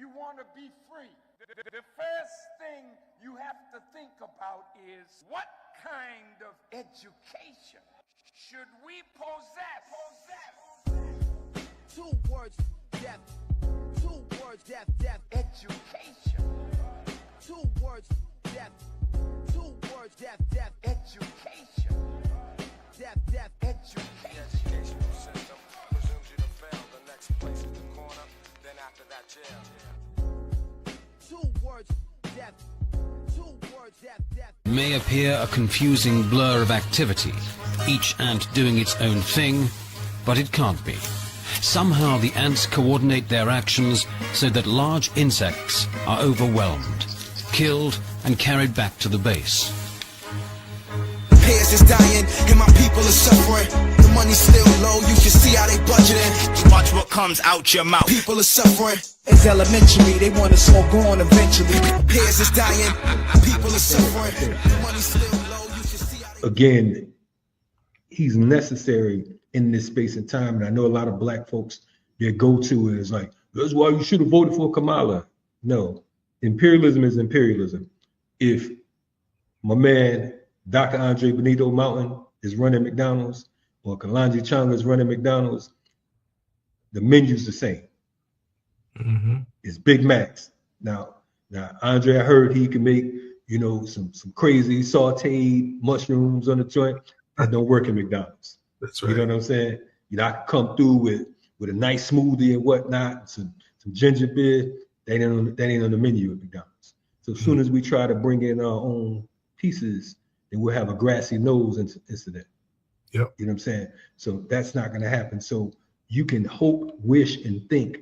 You want to be free. The first thing you have to think about is what kind of education should we possess? 2 words, death. 2 words, death, death. Education. 2 words, death. 2 words, death, death. Education. Death, death. Education. Educational system presumes you to fail. The next place is the corner, then after that jail. 2 words, death. 2 words, death, death. May appear a confusing blur of activity, each ant doing its own thing, but it can't be. Somehow the ants coordinate their actions so that large insects are overwhelmed, killed and carried back to the base. Pairs is dying and my people are suffering. The money's still low, you can see how they budgeting. Watch what comes out your mouth. People are suffering. It's elementary, they want us all gone eventually. Pairs is dying, people are suffering. The money's still low, you can see how they Again, he's necessary in this space and time. And I know a lot of black folks, their go-to is like, that's why you should have voted for Kamala. No, imperialism is imperialism. If my man, Dr. Andre Benito Mountain is running McDonald's or Kalonji Changa is running McDonald's, the menu's the same. It's Big Macs. Now, Andre, I heard he can make, some crazy sauteed mushrooms on the joint. That don't work in McDonald's. That's right. You know what I'm saying? I can come through with a nice smoothie and whatnot, some ginger beer. That ain't on the menu at McDonald's. So as soon as we try to bring in our own pieces, then we'll have a grassy nose incident. Yep. You know what I'm saying? So that's not going to happen. So you can hope, wish, and think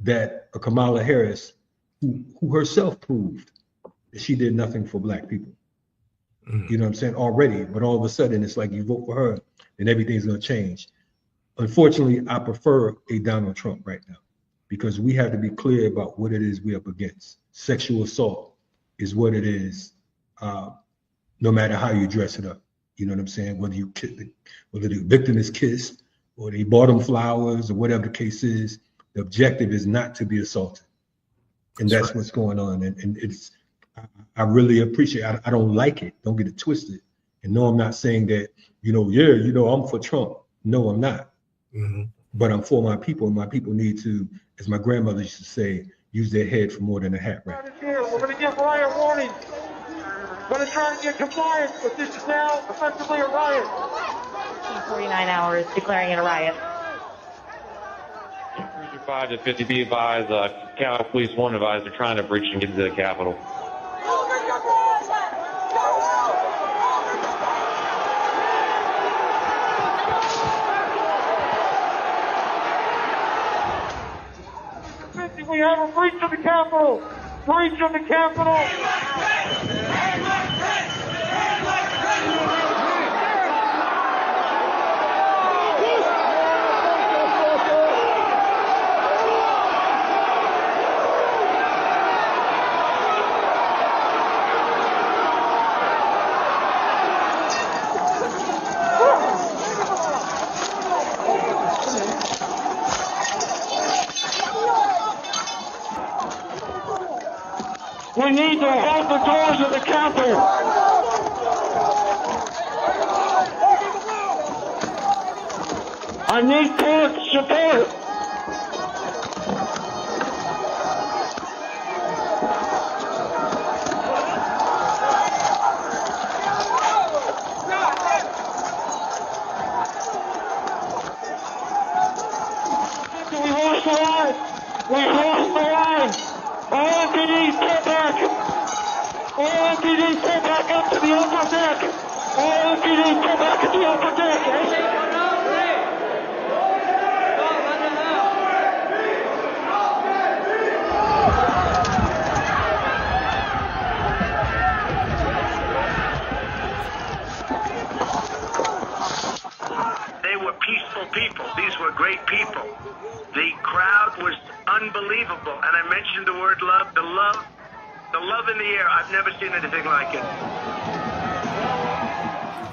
that a Kamala Harris, who herself proved that she did nothing for black people. You know what I'm saying? Already, but all of a sudden it's like you vote for her and everything's going to change. Unfortunately, I prefer a Donald Trump right now because we have to be clear about what it is we're up against. Sexual assault is what it is, no matter how you dress it up. You know what I'm saying? Whether the victim is kissed or they bought them flowers or whatever the case is, the objective is not to be assaulted. And that's what's going on. And it's, I really appreciate it. I don't like it. Don't get it twisted. And no, I'm not saying that, I'm for Trump. No, I'm not. But I'm for my people. And my people need to, as my grandmother used to say, use their head for more than a hat rack. We're going to give riot warning. We're going to try to get compliance, but this is now effectively a riot. 49 hours declaring it a riot. 5 to 50 be advised, Capitol Police 1 advised they're trying to breach and get to the Capitol. We have a breach of the Capitol! Breach of the Capitol! We need to hold the doors of the Capitol. I need public support. We lost the line. We lost the line. All MPD, step back! All MPD, step back up to the upper deck! All MPD, step back to the upper deck! They were peaceful people. These were great people. The crowd was unbelievable. And I mentioned the word love, the love in the air. I've never seen anything like it.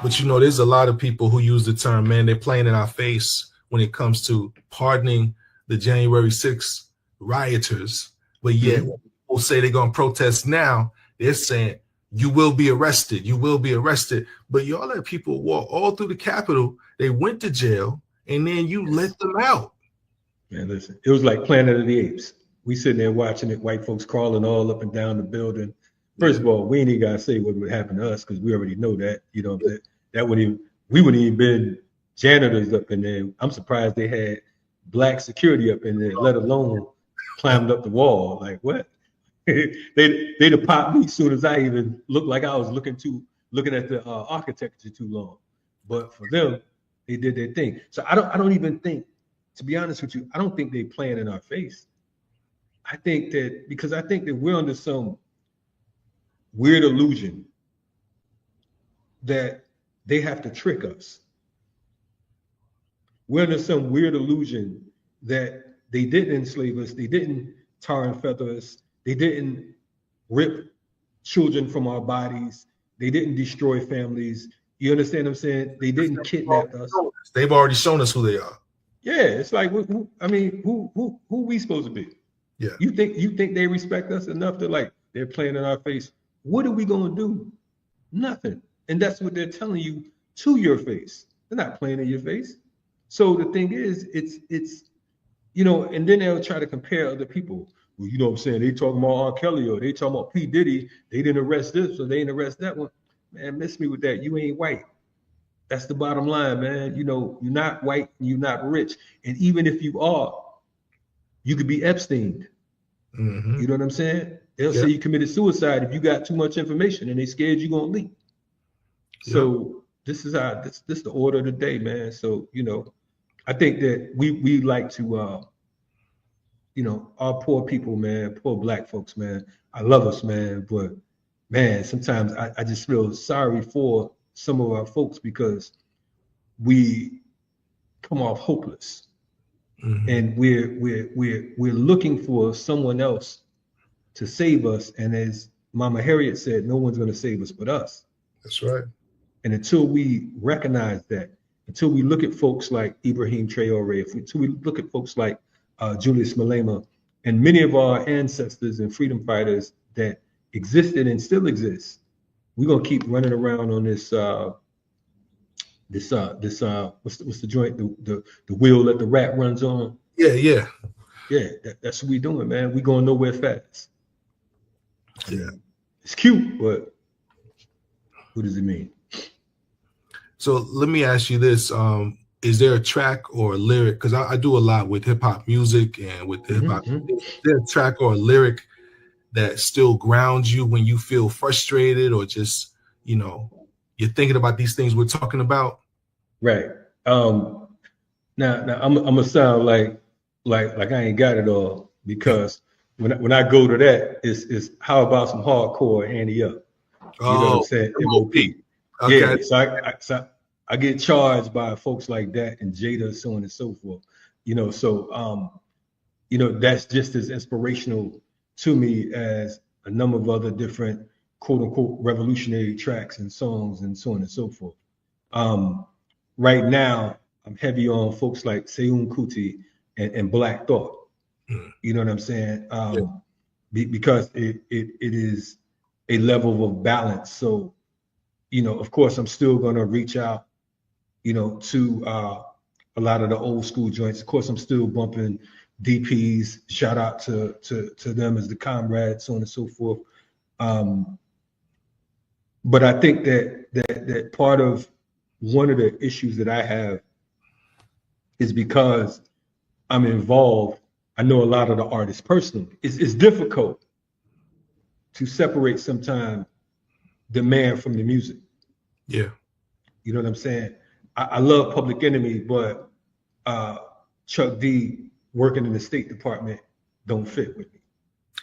But there's a lot of people who use the term, man, they're playing in our face when it comes to pardoning the January 6th rioters But yet, when people say they're going to protest now, they're saying, you will be arrested. You will be arrested. But y'all let people walk all through the Capitol. They went to jail, and then you let them out. Man, listen, it was like Planet of the Apes. We sitting there watching it, white folks crawling all up and down the building. First of all, we ain't even got to say what would happen to us because we already know that. You know, that wouldn't even, we wouldn't even been janitors up in there. I'm surprised they had black security up in there, let alone climbed up the wall. Like, what? they'd have popped me as soon as I even looked like I was looking at the architecture too long. But for them, they did their thing. So I don't even think, to be honest with you, I don't think they playing in our face. I think that because I think that we're under some weird illusion that they have to trick us. We're under some weird illusion that they didn't enslave us, they didn't tar and feather us, they didn't rip children from our bodies, they didn't destroy families. You understand what I'm saying? They didn't kidnap us. They've already shown us who they are. Yeah, it's like, who we supposed to be? Yeah. You think they respect us enough to, like, they're playing in our face? What are we gonna do? Nothing. And that's what they're telling you to your face. They're not playing in your face. So the thing is, it's you know, and then they'll try to compare other people. Well, you know what I'm saying? They talking about R. Kelly, or they talking about P. Diddy. They didn't arrest this, so they didn't arrest that one. Man, miss me with that. You ain't white. That's the bottom line, man. You know, you're not white, you're not rich. And even if you are, you could be Epstein. Mm-hmm. You know what I'm saying? They'll say you committed suicide if you got too much information and they scared you're gonna leak. So this is this the order of the day, man. So, you know, I think that we like to you know, our poor people, man, poor black folks, man. I love us, man, but man, sometimes I just feel sorry for some of our folks because we come off hopeless. Mm-hmm. And we're looking for someone else to save us. And as Mama Harriet said, no one's gonna save us but us. That's right. And until we recognize that, until we look at folks like Ibrahim Traore, until we look at folks like Julius Malema, and many of our ancestors and freedom fighters that existed and still exist, we're gonna keep running around on this what's the joint, the wheel that the rat runs on. Yeah. That's what we doing, man. We going nowhere fast. Yeah, it's cute, but what does it mean? So let me ask you this: is there a track or a lyric? Because I do a lot with hip hop music and with hip hop. Is there a track or a lyric that still grounds you when you feel frustrated or just, you know, you're thinking about these things we're talking about? Right. Now I'm gonna sound like I ain't got it all, because when I go to that, it's how about some hardcore Handy Up? You know what I'm saying? MOP. Okay. Yeah. So I get charged by folks like that and Jada, so on and so forth. You know, so you know, that's just as inspirational to me as a number of other different quote unquote revolutionary tracks and songs and so on and so forth. Right now, I'm heavy on folks like Seun Kuti and Black Thought. You know what I'm saying? Because it is a level of balance. So, you know, of course, I'm still going to reach out, you know, to a lot of the old school joints. Of course, I'm still bumping DPs. Shout out to them as the comrades, so on and so forth. But I think that part of one of the issues that I have is because I'm involved. I know a lot of the artists personally. It's difficult to separate sometimes the man from the music. Yeah. You know what I'm saying? I love Public Enemy, but Chuck D working in the State Department don't fit with me.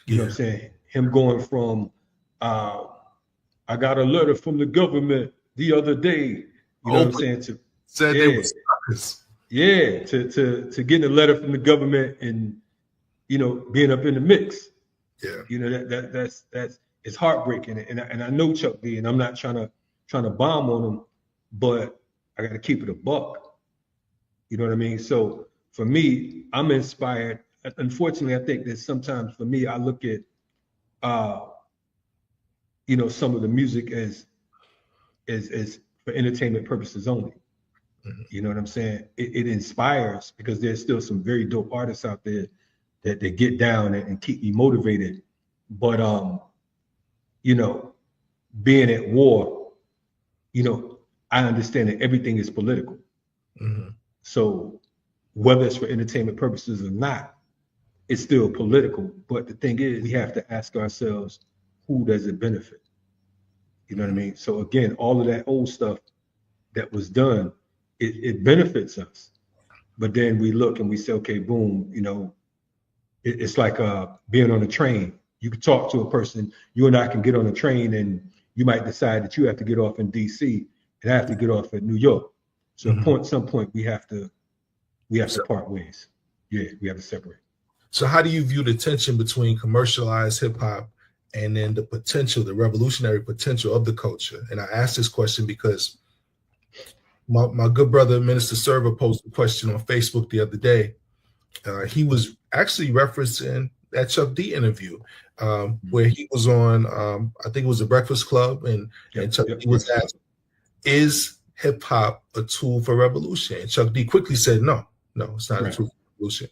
You know what I'm saying? Him going from, I got a letter from the government the other day, you know what I'm saying? To getting a letter from the government and, you know, being up in the mix. Yeah. You know, that's it's heartbreaking. And I know Chuck D, and I'm not trying to bomb on him, but I got to keep it a buck. You know what I mean? So for me, I'm inspired. unfortunately, I think that sometimes for me, I look at, you know, some of the music as for entertainment purposes only. You know what I'm saying? It inspires, because there's still some very dope artists out there that they get down and keep me motivated. But you know, being at war, you know, I understand that everything is political. So whether it's for entertainment purposes or not, it's still political. But the thing is, we have to ask ourselves, who does it benefit? You know what I mean? So again, all of that old stuff that was done, it benefits us. But then we look and we say, okay, boom, you know, it's like being on a train. You can talk to a person, you and I can get on a train, and you might decide that you have to get off in DC and I have to get off at New York. So at some point we have to part ways. Yeah, we have to separate. So how do you view the tension between commercialized hip hop and then the potential, the revolutionary potential of the culture? And I asked this question because my good brother, Minister Server, posed a question on Facebook the other day. He was actually referencing that Chuck D interview where he was on, I think it was a Breakfast Club, and Chuck D was asked, is hip hop a tool for revolution? And Chuck D quickly said, no, it's not a tool for revolution.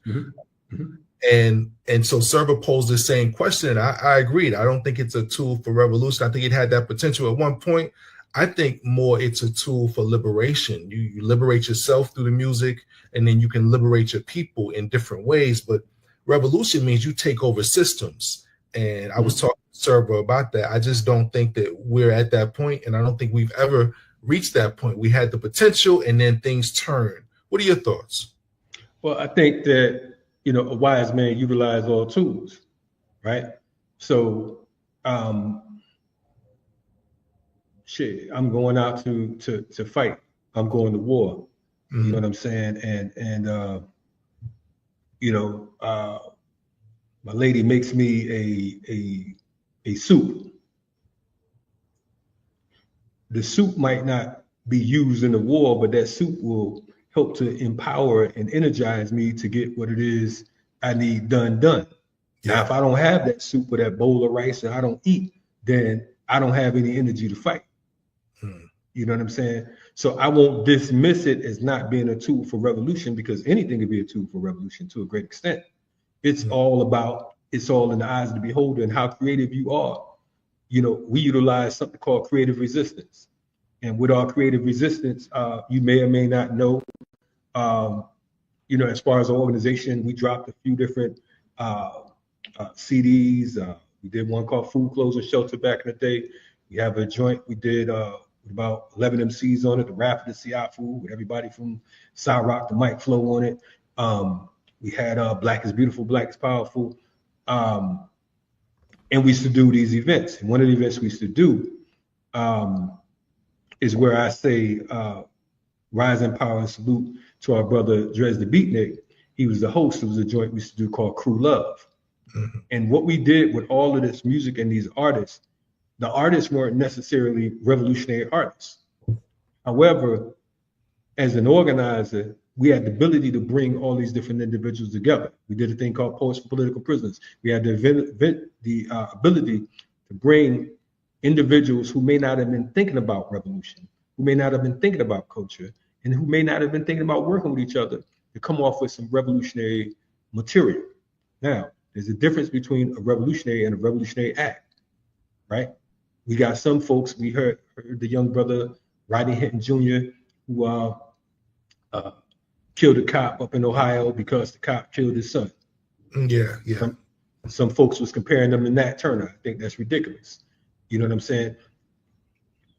And so Server posed the same question, and I agreed. I don't think it's a tool for revolution. I think it had that potential at one point. I think more it's a tool for liberation. You liberate yourself through the music, and then you can liberate your people in different ways. But revolution means you take over systems. And I was talking to Server about that. I just don't think that we're at that point, and I don't think we've ever reached that point. We had the potential, and then things turn. What are your thoughts? Well, I think that, you know, a wise man utilizes all tools, right? So, I'm going out to fight. I'm going to war. You know what I'm saying? And you know, my lady makes me a soup. The soup might not be used in the war, but that soup will help to empower and energize me to get what it is I need done. Now, if I don't have that soup or that bowl of rice and I don't eat, then I don't have any energy to fight. You know what I'm saying? So I won't dismiss it as not being a tool for revolution, because anything can be a tool for revolution to a great extent. It's all in the eyes of the beholder and how creative you are. You know, we utilize something called creative resistance. And with our creative resistance, you may or may not know, you know, as far as our organization, we dropped a few different CDs. We did one called Food, Clothes, and Shelter back in the day. We have a joint we did with about 11 MCs on it, the rap of the Siafu, with everybody from Side Rock to Mike Flow on it. We had Black is Beautiful, Black is Powerful. And we used to do these events. And one of the events we used to do is where I say, rise in power and salute to our brother Drez the Beatnik. He was the host. It was a joint we used to do called Crew Love. And what we did with all of this music and these artists, the artists weren't necessarily revolutionary artists. However, as an organizer, we had the ability to bring all these different individuals together. We did a thing called Poets for Political Prisoners. We had the ability to bring individuals who may not have been thinking about revolution, who may not have been thinking about culture, and who may not have been thinking about working with each other, to come off with some revolutionary material. Now, there's a difference between a revolutionary and a revolutionary act, right? We got some folks, we heard the young brother, Rodney Hinton Jr., who killed a cop up in Ohio because the cop killed his son. Yeah. Some folks was comparing them to Nat Turner. I think that's ridiculous. You know what I'm saying?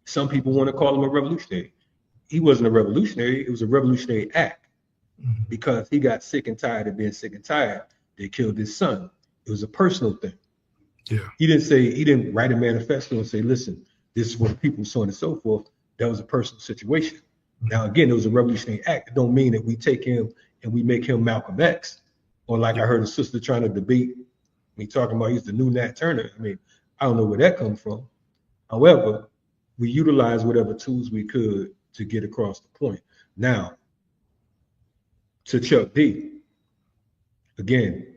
Some people want to call him a revolutionary. He wasn't a revolutionary. It was a revolutionary act because he got sick and tired of being sick and tired. They killed his son. It was a personal thing. Yeah. He didn't write a manifesto and say, listen, this is what people, so on and so forth. That was a personal situation. Now, again, it was a revolutionary act. It don't mean that we take him and we make him Malcolm X, or like I heard a sister trying to debate me talking about he's the new Nat Turner. I mean, I don't know where that comes from. However, we utilize whatever tools we could to get across the point. Now, to Chuck D, again,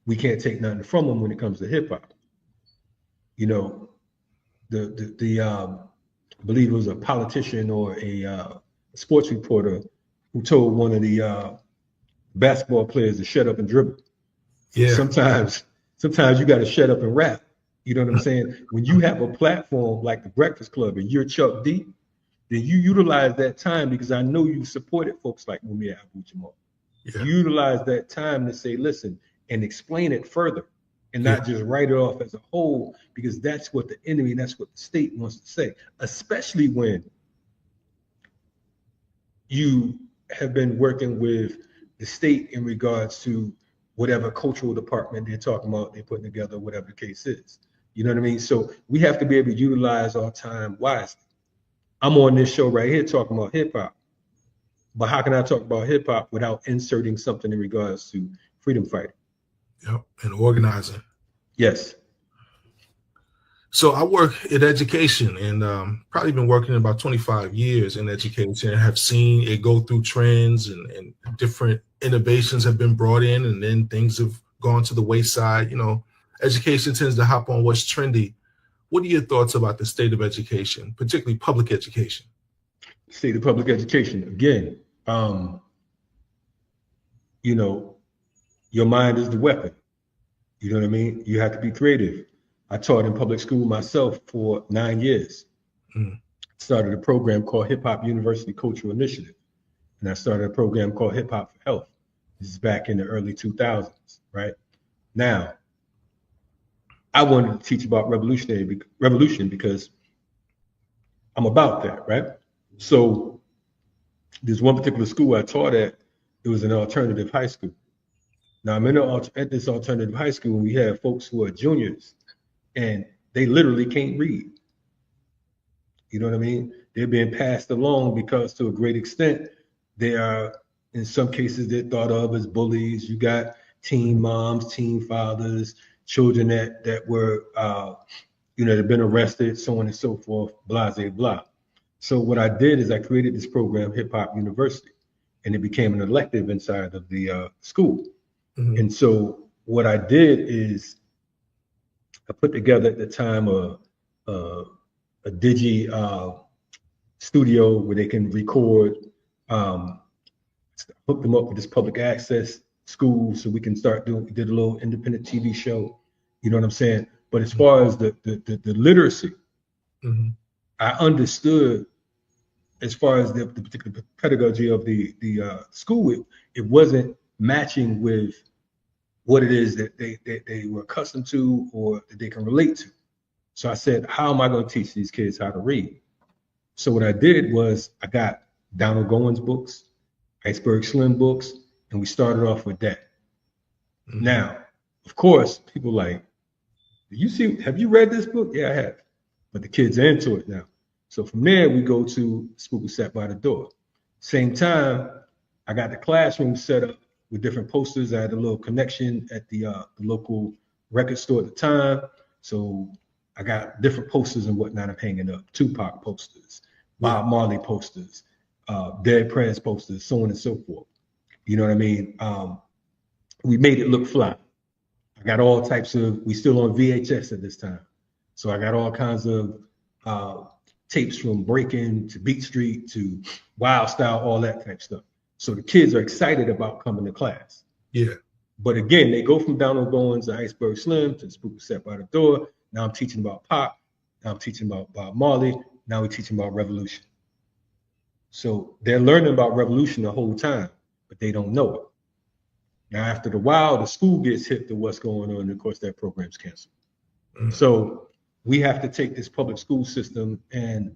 we can't take nothing from them when it comes to hip hop. You know, I believe it was a politician or a sports reporter who told one of the basketball players to shut up and dribble. Yeah. Sometimes you got to shut up and rap. You know what I'm saying? When you have a platform like the Breakfast Club and you're Chuck D, then you utilize that time, because I know you supported folks like Mumia Abu-Jamal. Yeah. You utilize that time to say, listen, and explain it further, and not just write it off as a whole, because that's what the enemy, that's what the state wants to say, especially when you have been working with the state in regards to whatever cultural department they're talking about, they're putting together, whatever the case is. You know what I mean? So we have to be able to utilize our time wisely. I'm on this show right here talking about hip hop, but how can I talk about hip hop without inserting something in regards to freedom fighting? Yep, and organizing. Yes. So I work in education, and probably been working about 25 years in education, and have seen it go through trends, and different innovations have been brought in, and then things have gone to the wayside. You know, education tends to hop on what's trendy. What are your thoughts about the state of education, particularly public education? State of public education, again, you know, your mind is the weapon. You know what I mean? You have to be creative. I taught in public school myself for 9 years. Started a program called Hip Hop University Cultural Initiative. And I started a program called Hip Hop for Health. This is back in the early 2000s, right? Now, I wanted to teach about revolution because I'm about that, right? So there's one particular school I taught at. It was an alternative high school. Now I'm at this alternative high school, and we have folks who are juniors, and they literally can't read. You know what I mean? They're being passed along because, to a great extent, they are, in some cases, they're thought of as bullies. You got teen moms, teen fathers, children that were, they've been arrested, so on and so forth, blah, blah, blah. So what I did is I created this program, Hip Hop University, and it became an elective inside of the school. And so what I did is I put together at the time a digi studio where they can record, hook them up with this public access school so we can start doing, we did a little independent TV show, you know what I'm saying? But as far as the literacy, I understood, as far as the particular pedagogy of the school, it wasn't matching with what it is that they were accustomed to or that they can relate to. So I said, how am I going to teach these kids how to read? So what I did was I got Donald Goins books, Iceberg Slim books, and we started off with that. Now, of course, people like, have you read this book? Yeah, I have. But the kids are into it now. So from there, we go to Spook Who Sat by the Door. Same time, I got the classroom set up with different posters. I had a little connection at the local record store at the time. So I got different posters and whatnot I'm hanging up. Tupac posters, Bob Marley posters, Dead Prez posters, so on and so forth. You know what I mean? We made it look fly. I got all types of, we still on VHS at this time. So I got all kinds of tapes from Breaking to Beat Street to Wild Style, all that type of stuff. So the kids are excited about coming to class. Yeah. But again, they go from Donald Goins and Iceberg Slim to Spook Who Sat by the Door. Now I'm teaching about pop. Now I'm teaching about Bob Marley. Now we're teaching about revolution. So they're learning about revolution the whole time, but they don't know it. Now, after the while, the school gets hip to what's going on, and of course, that program's canceled. So we have to take this public school system, and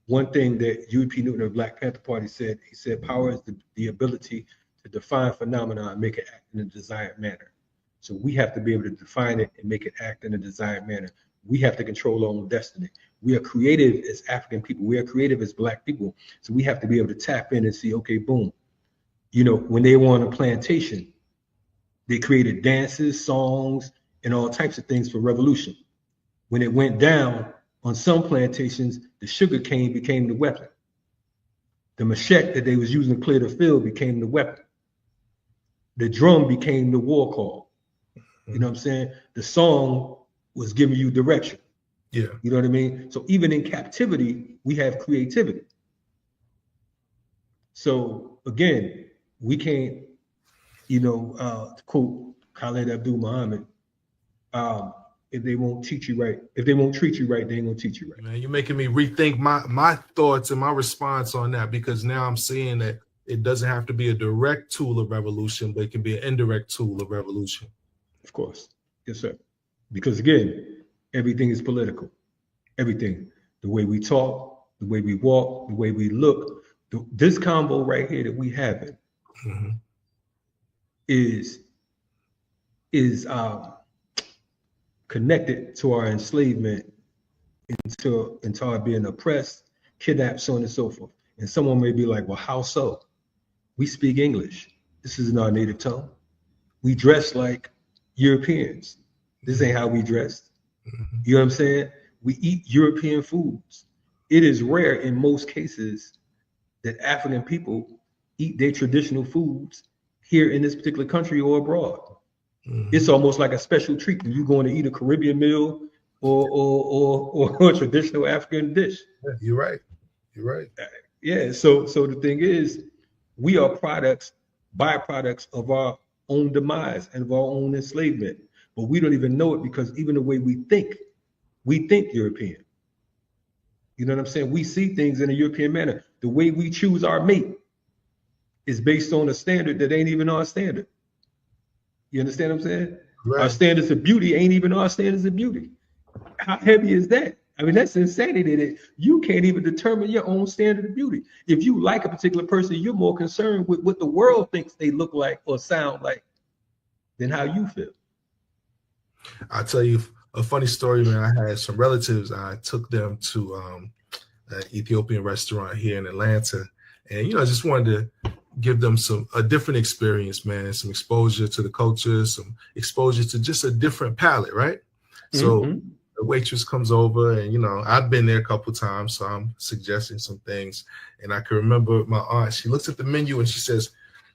one thing that UEP Newton of Black Panther Party said, he said, power is the ability to define phenomena and make it act in a desired manner. So we have to be able to define it and make it act in a desired manner. We have to control our own destiny. We are creative as African people. We are creative as Black people. So we have to be able to tap in and see, okay, boom. You know, when they were on a plantation, they created dances, songs, and all types of things for revolution. When it went down, on some plantations, the sugar cane became the weapon. The machete that they was using to clear the field became the weapon. the drum became the war call. You know what I'm saying? The song was giving you direction. Yeah. You know what I mean? So even in captivity, we have creativity. So again, we can't, to quote Khalid Abdul Muhammad, if they won't teach you right, if they won't treat you right, they ain't gonna teach you right. Man, you're making me rethink my thoughts and my response on that, because now I'm seeing that it doesn't have to be a direct tool of revolution, but it can be an indirect tool of revolution. Of course. Yes, sir. Because again, everything is political. Everything. The way we talk, the way we walk, the way we look. This combo right here that we have is connected to our enslavement, into our being oppressed, kidnapped, so on and so forth. And someone may be like, well, how so? We speak English. This isn't our native tongue. We dress like Europeans. This ain't how we dress. You know what I'm saying? We eat European foods. It is rare in most cases that African people eat their traditional foods here in this particular country or abroad. It's almost like a special treat when you're going to eat a Caribbean meal or a traditional African dish. Yeah, you're right. You're right. Yeah. So the thing is, we are byproducts of our own demise and of our own enslavement, but we don't even know it, because even the way we think European. You know what I'm saying? We see things in a European manner. The way we choose our mate is based on a standard that ain't even our standard. You understand what I'm saying? Right. Our standards of beauty ain't even our standards of beauty. How heavy is that? I mean, that's insanity that you can't even determine your own standard of beauty. If you like a particular person, you're more concerned with what the world thinks they look like or sound like than how you feel. I'll tell you a funny story, man. I had some relatives. I took them to an Ethiopian restaurant here in Atlanta. And, I just wanted to give them a different experience, man, some exposure to the culture, some exposure to just a different palette, right? So the waitress comes over, and, I've been there a couple of times, so I'm suggesting some things. And I can remember my aunt, she looks at the menu and she says,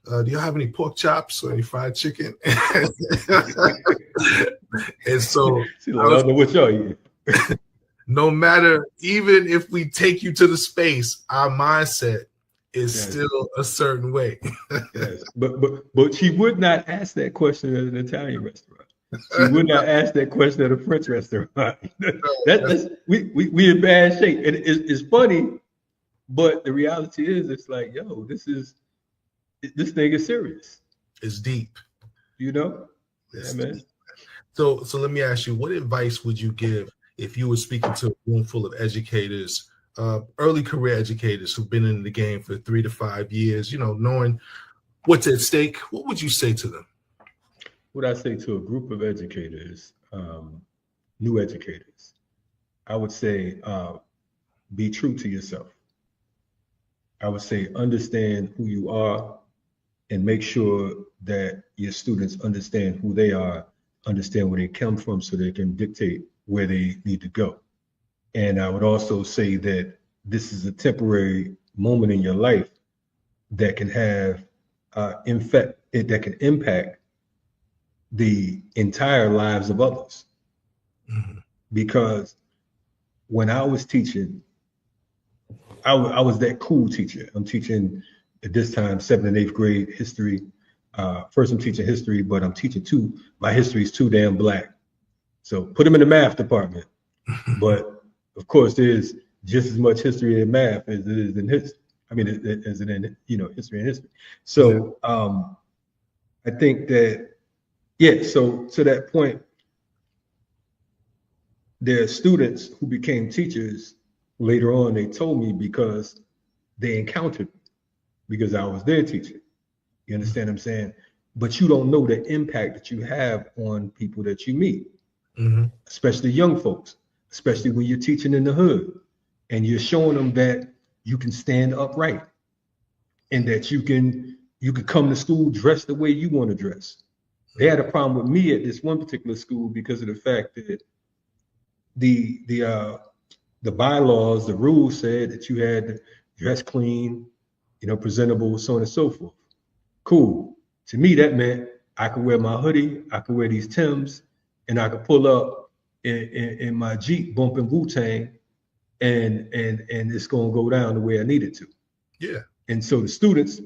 do you have any pork chops or any fried chicken? And so I don't know what y'all eat. No matter, even if we take you to the space, our mindset is still a certain way. Yes. But she would not ask that question at an Italian restaurant. She would not ask that question at a French restaurant. We in bad shape. And it's funny, but the reality is, it's like, yo, this thing is serious. It's deep. It's man. Deep. So let me ask you, what advice would you give if you were speaking to a room full of educators, early career educators who've been in the game for 3 to 5 years, knowing what's at stake? What would you say to them? What I say to a group of educators, new educators, I would say, be true to yourself. I would say, understand who you are and make sure that your students understand who they are, understand where they come from, so they can dictate where they need to go. And I would also say that this is a temporary moment in your life that can have that can impact the entire lives of others. Because when I was teaching, I was that cool teacher. I'm teaching at this time 7th and 8th grade history. First I'm teaching history, but I'm teaching my history is too damn black. So put them in the math department. But of course, there's just as much history in math as it is in history. I mean, as it in history and history. So I think that, so to that point, there are students who became teachers later on. They told me because they encountered me, because I was their teacher. You understand what I'm saying? But you don't know the impact that you have on people that you meet, especially young folks, especially when you're teaching in the hood and you're showing them that you can stand upright and that you can come to school dressed the way you want to dress. They had a problem with me at this one particular school because of the fact that the bylaws, the rules said that you had to dress clean, presentable, so on and so forth. Cool. To me, that meant I could wear my hoodie, I could wear these Timbs, and I could pull up in my Jeep bumping Wu-Tang, and it's gonna go down the way I needed to. Yeah. And so the students,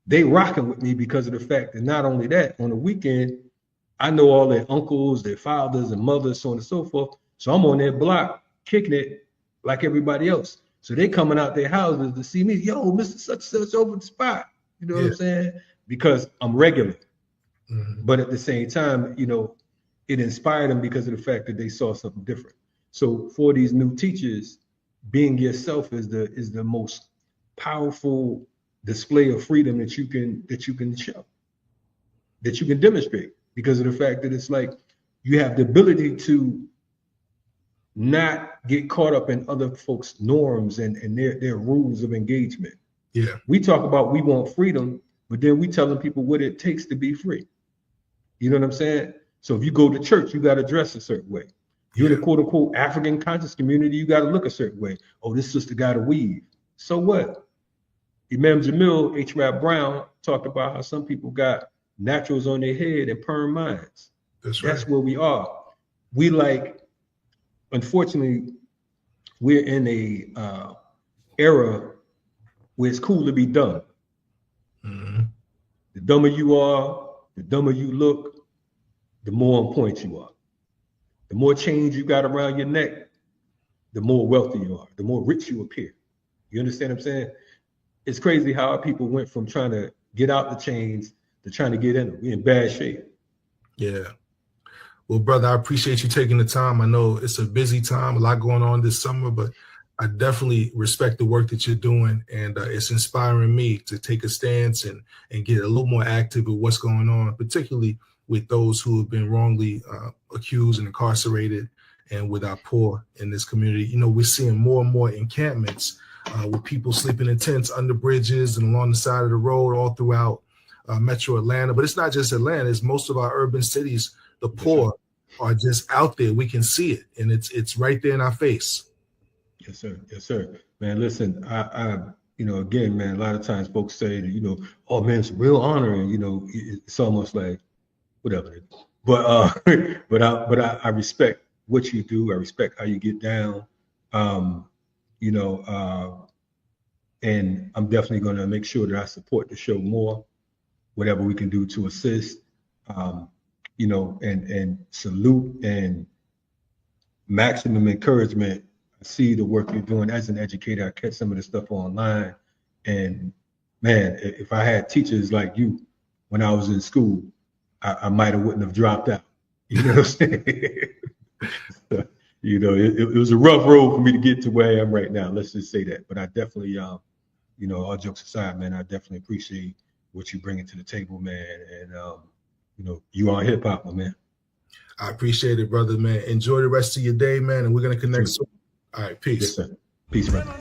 they rocking with me because of the fact that not only that, on the weekend, I know all their uncles, their fathers and mothers, so on and so forth. So I'm on their block kicking it like everybody else. So they coming out their houses to see me. Yo, Mr. Such Such over the spot. You know what I'm saying? Because I'm regular. But at the same time, you know, it inspired them because of the fact that they saw something different. So for these new teachers, being yourself is the most powerful display of freedom that you can show, that you can demonstrate, because of the fact that it's like you have the ability to not get caught up in other folks' norms and their rules of engagement. Yeah. We talk about we want freedom, but then we telling people what it takes to be free. You know what I'm saying? So if you go to church, you got to dress a certain way. You're in a quote unquote African conscious community, you got to look a certain way. Oh, this sister got to weave. So what? Imam Jamil H. Rap Brown talked about how some people got naturals on their head and perm minds. That's where we are. We like, unfortunately, we're in a era where it's cool to be dumb. The dumber you are, the dumber you look, the more on point you are. The more chains you got around your neck, the more wealthy you are, the more rich you appear. You understand what I'm saying? It's crazy how our people went from trying to get out the chains to trying to get in them. We're in bad shape. Yeah. Well, brother, I appreciate you taking the time. I know it's a busy time, a lot going on this summer, but I definitely respect the work that you're doing, and it's inspiring me to take a stance and get a little more active with what's going on, particularly with those who have been wrongly accused and incarcerated, and with our poor in this community. You know, we're seeing more and more encampments with people sleeping in tents under bridges and along the side of the road all throughout Metro Atlanta. But it's not just Atlanta, it's most of our urban cities. The poor are just out there. We can see it, and it's right there in our face. Yes, sir. Yes, sir. Man, listen, I you know, again, man, a lot of times folks say that, you know, oh man, it's a real honor, and you know, it's almost like whatever. But I respect what you do. I respect how you get down. You know, and I'm definitely going to make sure that I support the show more, whatever we can do to assist. You know, and salute and maximum encouragement. I see the work you're doing as an educator. I catch some of the stuff online, and man, if I had teachers like you when I was in school, I might have wouldn't have dropped out. You know what I'm saying? You know, it was a rough road for me to get to where I am right now. Let's just say that. But I definitely, you know, all jokes aside, man, I definitely appreciate what you bringing to the table, man. And you know, you are hip hop, my man. I appreciate it, brother, man. Enjoy the rest of your day, man, and we're gonna connect soon. All right, peace. Yes, sir. Peace, brother.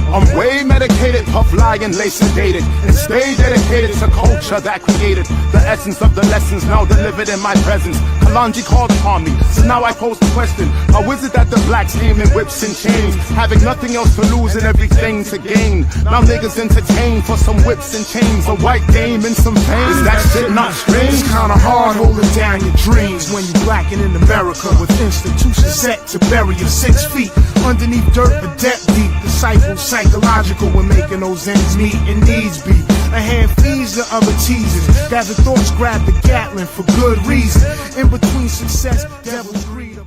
I'm way medicated, puff lying, lace sedated, and stay dedicated to culture that created the essence of the lessons now delivered in my presence. Kalonji called upon me, so now I pose the question: how is it that the blacks aim in whips and chains, having nothing else to lose and everything to gain? Now niggas entertain for some whips and chains, a white dame and some fame. Is that shit not strange? It's kinda hard holding down your dreams when you blacking in America with institutions set to bury you 6 feet underneath dirt, but depth deep. Disciples psychological when making those ends meet and needs be. A hand feeds the other teases. Gather thoughts, grab the Gatling for good reason. In between success, devil's greed.